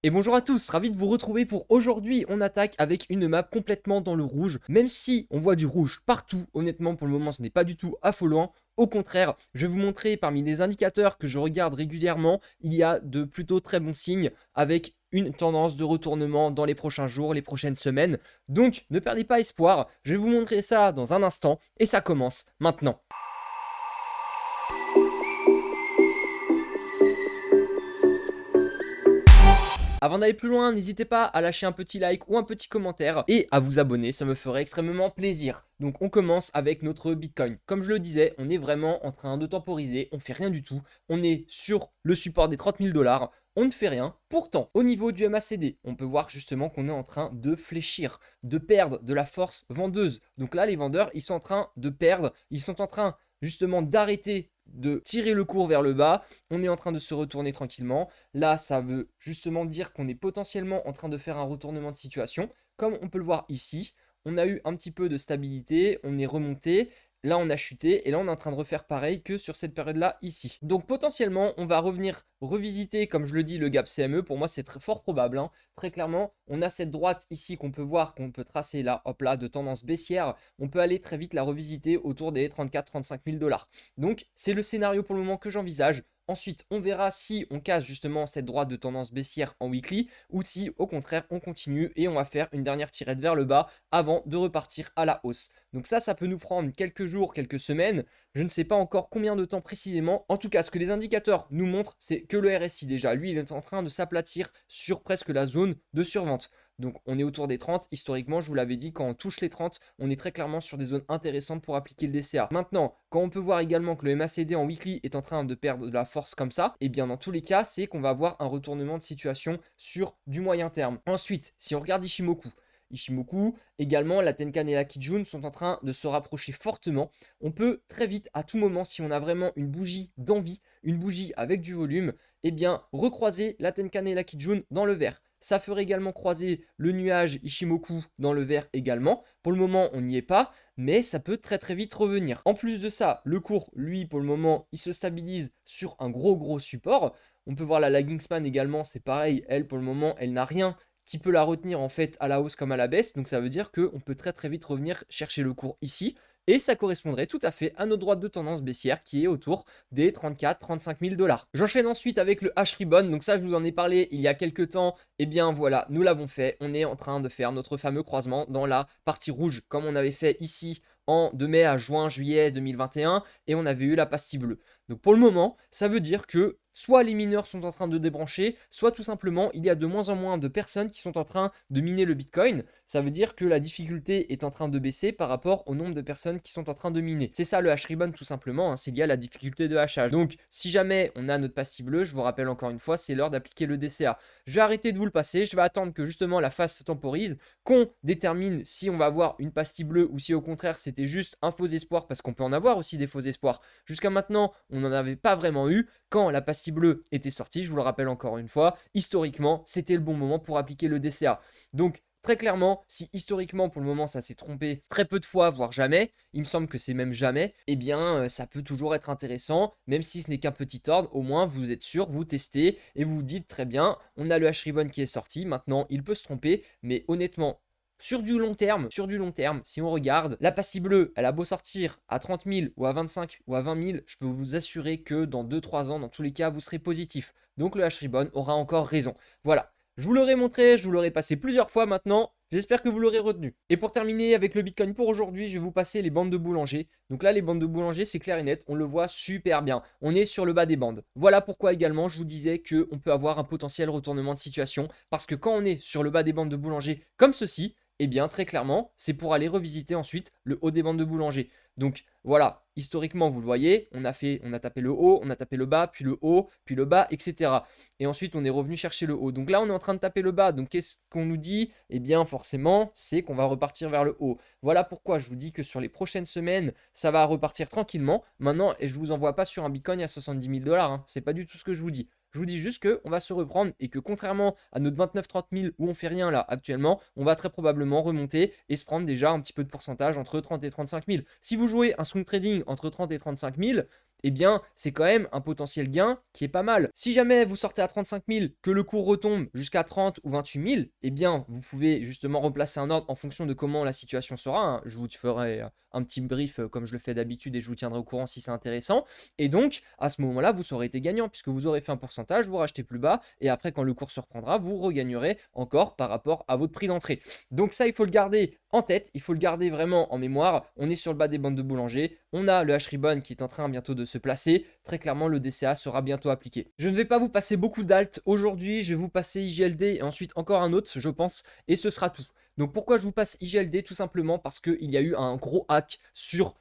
Et bonjour à tous, ravi de vous retrouver pour aujourd'hui. On attaque avec une map complètement dans le rouge. Même si on voit du rouge partout, honnêtement pour le moment ce n'est pas du tout affolant. Au contraire, je vais vous montrer parmi les indicateurs que je regarde régulièrement, il y a de plutôt très bons signes avec une tendance de retournement dans les prochains jours, les prochaines semaines. Donc ne perdez pas espoir, je vais vous montrer ça dans un instant et ça commence maintenant. Avant d'aller plus loin, n'hésitez pas à lâcher un petit like ou un petit commentaire et à vous abonner, ça me ferait extrêmement plaisir. Donc on commence avec notre Bitcoin. Comme je le disais, on est vraiment en train de temporiser, on fait rien du tout. On est sur le support des 30 000 $, on ne fait rien. Pourtant, au niveau du MACD, on peut voir justement qu'on est en train de fléchir, de perdre de la force vendeuse. Donc là, les vendeurs, ils sont en train de perdre, ils sont en train justement d'arrêter de tirer le cours vers le bas. On est en train de se retourner tranquillement. Là, ça veut justement dire qu'on est potentiellement en train de faire un retournement de situation. Comme on peut le voir ici, on a eu un petit peu de stabilité, on est remonté. Là, on a chuté et là, on est en train de refaire pareil que sur cette période-là ici. Donc, potentiellement, on va revenir revisiter, comme je le dis, le gap CME. Pour moi, c'est très fort probable, hein. Très clairement, on a cette droite ici qu'on peut voir, qu'on peut tracer là, hop là, de tendance baissière. On peut aller très vite la revisiter autour des 34-35 000 $. Donc, c'est le scénario pour le moment que j'envisage. Ensuite, on verra si on casse justement cette droite de tendance baissière en weekly ou si au contraire on continue et on va faire une dernière tirette vers le bas avant de repartir à la hausse. Donc ça peut nous prendre quelques jours, quelques semaines. Je ne sais pas encore combien de temps précisément. En tout cas, ce que les indicateurs nous montrent, c'est que le RSI déjà, lui, il est en train de s'aplatir sur presque la zone de survente. Donc on est autour des 30. Historiquement, je vous l'avais dit, quand on touche les 30, on est très clairement sur des zones intéressantes pour appliquer le DCA. Maintenant, quand on peut voir également que le MACD en weekly est en train de perdre de la force comme ça, et bien dans tous les cas, c'est qu'on va avoir un retournement de situation sur du moyen terme. Ensuite, si on regarde Ishimoku, également la Tenkan et la Kijun sont en train de se rapprocher fortement. On peut très vite, à tout moment, si on a vraiment une bougie d'envie, une bougie avec du volume, eh bien recroiser la Tenkan et la Kijun dans le vert. Ça ferait également croiser le nuage Ishimoku dans le vert également. Pour le moment, on n'y est pas, mais ça peut très très vite revenir. En plus de ça, le cours, lui, pour le moment, il se stabilise sur un gros support. On peut voir la lagging span également, c'est pareil. Elle, pour le moment, elle n'a rien qui peut la retenir en fait à la hausse comme à la baisse. Donc ça veut dire qu'on peut très très vite revenir chercher le cours ici. Et ça correspondrait tout à fait à notre droite de tendance baissière qui est autour des 34-35 000 $. J'enchaîne ensuite avec le H-Ribbon. Donc ça, je vous en ai parlé il y a quelques temps. Et bien voilà, nous l'avons fait. On est en train de faire notre fameux croisement dans la partie rouge, comme on avait fait ici de mai à juin, juillet 2021. Et on avait eu la pastille bleue. Donc pour le moment, ça veut dire que soit les mineurs sont en train de débrancher, soit tout simplement il y a de moins en moins de personnes qui sont en train de miner le Bitcoin. Ça veut dire que la difficulté est en train de baisser par rapport au nombre de personnes qui sont en train de miner. C'est ça le H-Ribbon tout simplement, hein, c'est lié à la difficulté de hachage. Donc si jamais on a notre pastille bleue, je vous rappelle encore une fois, c'est l'heure d'appliquer le DCA. Je vais arrêter de vous le passer, je vais attendre que justement la phase se temporise, qu'on détermine si on va avoir une pastille bleue ou si au contraire c'était juste un faux espoir, parce qu'on peut en avoir aussi des faux espoirs. Jusqu'à maintenant, on n'en avait pas vraiment eu. Quand la pastille bleue était sortie, je vous le rappelle encore une fois, historiquement, c'était le bon moment pour appliquer le DCA. Donc, très clairement, si historiquement, pour le moment, ça s'est trompé très peu de fois, voire jamais, il me semble que c'est même jamais, eh bien, ça peut toujours être intéressant, même si ce n'est qu'un petit ordre, au moins, vous êtes sûr, vous testez, et vous vous dites, très bien, on a le H-Ribbon qui est sorti, maintenant, il peut se tromper, mais honnêtement, sur du long terme, si on regarde, la pastille bleue, elle a beau sortir à 30 000 ou à 25 ou à 20 000, je peux vous assurer que dans 2-3 ans, dans tous les cas, vous serez positif. Donc le H-Ribbon aura encore raison. Voilà, je vous l'aurai montré, je vous l'aurai passé plusieurs fois maintenant. J'espère que vous l'aurez retenu. Et pour terminer avec le Bitcoin pour aujourd'hui, je vais vous passer les bandes de boulanger. Donc là, les bandes de boulanger, c'est clair et net, on le voit super bien. On est sur le bas des bandes. Voilà pourquoi également, je vous disais qu'on peut avoir un potentiel retournement de situation. Parce que quand on est sur le bas des bandes de boulanger comme ceci, eh bien très clairement, c'est pour aller revisiter ensuite le haut des bandes de boulanger. Donc voilà, historiquement, vous le voyez, on a tapé le haut, on a tapé le bas, puis le haut, puis le bas, etc. Et ensuite, on est revenu chercher le haut. Donc là, on est en train de taper le bas. Donc qu'est-ce qu'on nous dit? Eh bien, forcément, c'est qu'on va repartir vers le haut. Voilà pourquoi je vous dis que sur les prochaines semaines, ça va repartir tranquillement. Maintenant, et je vous envoie pas sur un Bitcoin à 70 000 $, hein. C'est pas du tout ce que je vous dis. Je vous dis juste qu'on va se reprendre et que contrairement à notre 29-30 000 où on fait rien là actuellement, on va très probablement remonter et se prendre déjà un petit peu de pourcentage entre 30 et 35 000. Si vous jouez un swing trading entre 30 et 35 000, eh bien, c'est quand même un potentiel gain qui est pas mal. Si jamais vous sortez à 35 000, que le cours retombe jusqu'à 30 ou 28 000, eh bien, vous pouvez justement replacer un ordre en fonction de comment la situation sera, hein. Je vous ferai un petit brief comme je le fais d'habitude et je vous tiendrai au courant si c'est intéressant. Et donc, à ce moment-là, vous aurez été gagnant puisque vous aurez fait un pourcentage, vous rachetez plus bas et après, quand le cours se reprendra, vous regagnerez encore par rapport à votre prix d'entrée. Donc ça, il faut le garder en tête, il faut le garder vraiment en mémoire. On est sur le bas des bandes de boulanger, on a le H-Ribbon qui est en train bientôt de se placer. Très clairement, le DCA sera bientôt appliqué. Je ne vais pas vous passer beaucoup d'alt aujourd'hui, je vais vous passer IGLD et ensuite encore un autre, je pense, et ce sera tout. Donc pourquoi je vous passe IGLD? Tout simplement parce qu'il y a eu un gros hack sur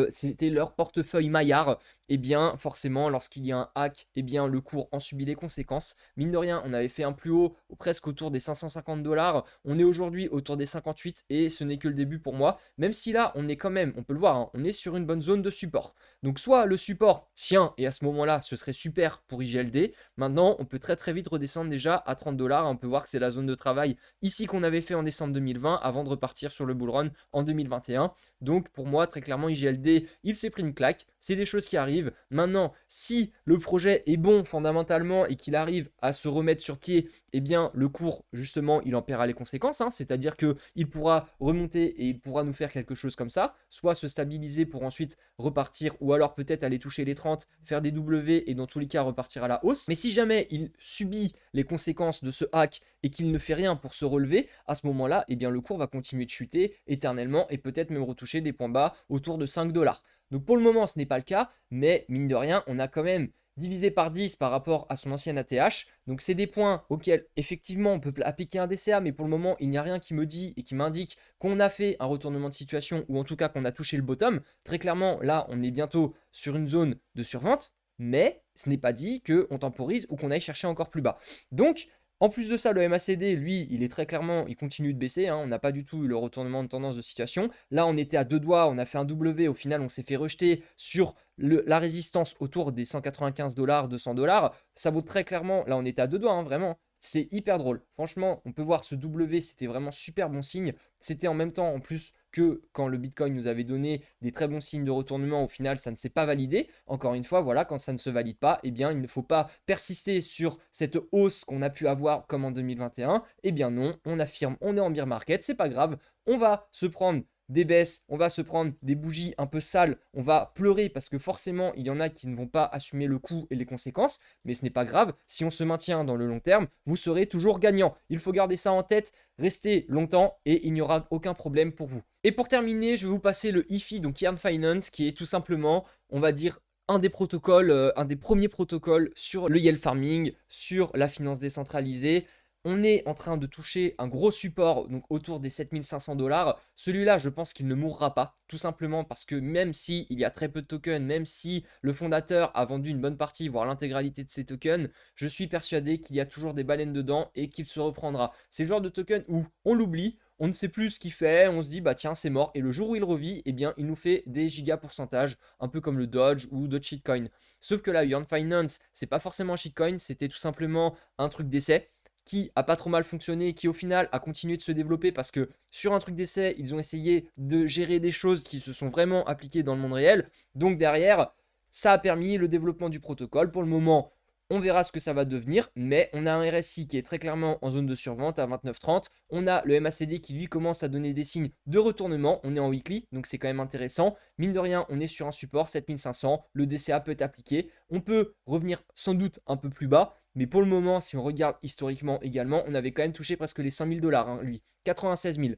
c'était leur portefeuille Maillard. Et bien forcément, lorsqu'il y a un hack, et bien le cours en subit les conséquences. Mine de rien, on avait fait un plus haut presque autour des 550 $. On est aujourd'hui autour des 58 et ce n'est que le début pour moi. Même si là, on est quand même, on peut le voir, hein, on est sur une bonne zone de support. Donc soit le support tient et à ce moment-là, ce serait super pour IGLD. Maintenant, on peut très très vite redescendre déjà à 30 $. On peut voir que c'est la zone de travail ici qu'on avait fait en décembre 2020 avant de repartir sur le bull run en 2021. Donc pour moi, très clairement, IGLD, il s'est pris une claque. C'est des choses qui arrivent. Maintenant, si le projet est bon fondamentalement et qu'il arrive à se remettre sur pied, eh bien le cours, justement, il en paiera les conséquences. Hein. C'est-à-dire qu'il pourra remonter et il pourra nous faire quelque chose comme ça, soit se stabiliser pour ensuite repartir, ou alors peut-être aller toucher les 30, faire des W et dans tous les cas repartir à la hausse. Mais si jamais il subit les conséquences de ce hack et qu'il ne fait rien pour se relever, à ce moment-là, eh bien le cours va continuer de chuter éternellement et peut-être même retoucher des points bas autour de 5 $. Donc pour le moment, ce n'est pas le cas, mais mine de rien, on a quand même divisé par 10 par rapport à son ancienne ATH. Donc c'est des points auxquels effectivement on peut appliquer un DCA, mais pour le moment, il n'y a rien qui me dit et qui m'indique qu'on a fait un retournement de situation ou en tout cas qu'on a touché le bottom. Très clairement, là, on est bientôt sur une zone de survente, mais ce n'est pas dit qu'on temporise ou qu'on aille chercher encore plus bas. Donc, en plus de ça, le MACD, lui, il est très clairement, il continue de baisser, hein, on n'a pas du tout eu le retournement de tendance de situation. Là, on était à deux doigts, on a fait un W, au final, on s'est fait rejeter sur la résistance autour des 195 $, 200 $. Ça vaut très clairement, là, on était à deux doigts, hein, vraiment. C'est hyper drôle. Franchement, on peut voir ce W, c'était vraiment super bon signe. C'était en même temps, en plus, que quand le Bitcoin nous avait donné des très bons signes de retournement, au final, ça ne s'est pas validé. Encore une fois, voilà, quand ça ne se valide pas, eh bien, il ne faut pas persister sur cette hausse qu'on a pu avoir comme en 2021. Eh bien non, on affirme, on est en bear market, c'est pas grave, on va se prendre des baisses, on va se prendre des bougies un peu sales, on va pleurer parce que forcément il y en a qui ne vont pas assumer le coût et les conséquences, mais ce n'est pas grave, si on se maintient dans le long terme, vous serez toujours gagnant. Il faut garder ça en tête, restez longtemps et il n'y aura aucun problème pour vous. Et pour terminer, je vais vous passer le IFI, donc Yarn Finance, qui est tout simplement, on va dire, un des protocoles, un des premiers protocoles sur le yield farming, sur la finance décentralisée. On est en train de toucher un gros support, donc autour des 7500 $. Celui-là, je pense qu'il ne mourra pas, tout simplement parce que même si il y a très peu de tokens, même si le fondateur a vendu une bonne partie, voire l'intégralité de ses tokens, je suis persuadé qu'il y a toujours des baleines dedans et qu'il se reprendra. C'est le genre de token où on l'oublie, on ne sait plus ce qu'il fait, on se dit bah tiens c'est mort, et le jour où il revit, eh bien il nous fait des giga pourcentages, un peu comme le Dodge ou d'autres shitcoins. Sauf que là, Yarn Finance, c'est pas forcément un shitcoin, c'était tout simplement un truc d'essai qui a pas trop mal fonctionné, qui au final a continué de se développer parce que sur un truc d'essai, ils ont essayé de gérer des choses qui se sont vraiment appliquées dans le monde réel. Donc derrière, ça a permis le développement du protocole. Pour le moment, on verra ce que ça va devenir, mais on a un RSI qui est très clairement en zone de survente à 29,30. On a le MACD qui lui commence à donner des signes de retournement. On est en weekly, donc c'est quand même intéressant. Mine de rien, on est sur un support 7500. Le DCA peut être appliqué. On peut revenir sans doute un peu plus bas. Mais pour le moment, si on regarde historiquement également, on avait quand même touché presque les 100 000 $, hein, lui, 96 000.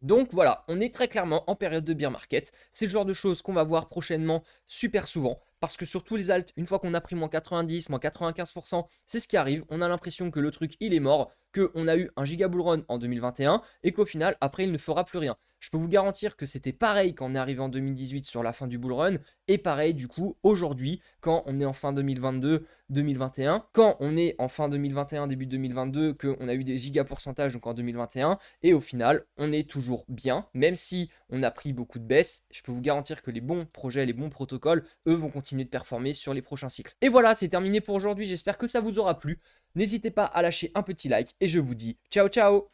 Donc voilà, on est très clairement en période de bear market. C'est le genre de choses qu'on va voir prochainement super souvent. Parce que sur tous les alts, une fois qu'on a pris moins 90, moins 95%, c'est ce qui arrive. On a l'impression que le truc, il est mort, qu'on a eu un giga bull run en 2021 et qu'au final, après, il ne fera plus rien. Je peux vous garantir que c'était pareil quand on est arrivé en 2018 sur la fin du bull run et pareil du coup aujourd'hui quand on est en fin 2022, 2021, quand on est en fin 2021, début 2022, qu'on a eu des giga pourcentages donc en 2021 et au final, on est toujours bien, même si on a pris beaucoup de baisses. Je peux vous garantir que les bons projets, les bons protocoles, eux vont continuer de performer sur les prochains cycles. Et voilà, c'est terminé pour aujourd'hui. J'espère que ça vous aura plu. N'hésitez pas à lâcher un petit like et je vous dis ciao ciao.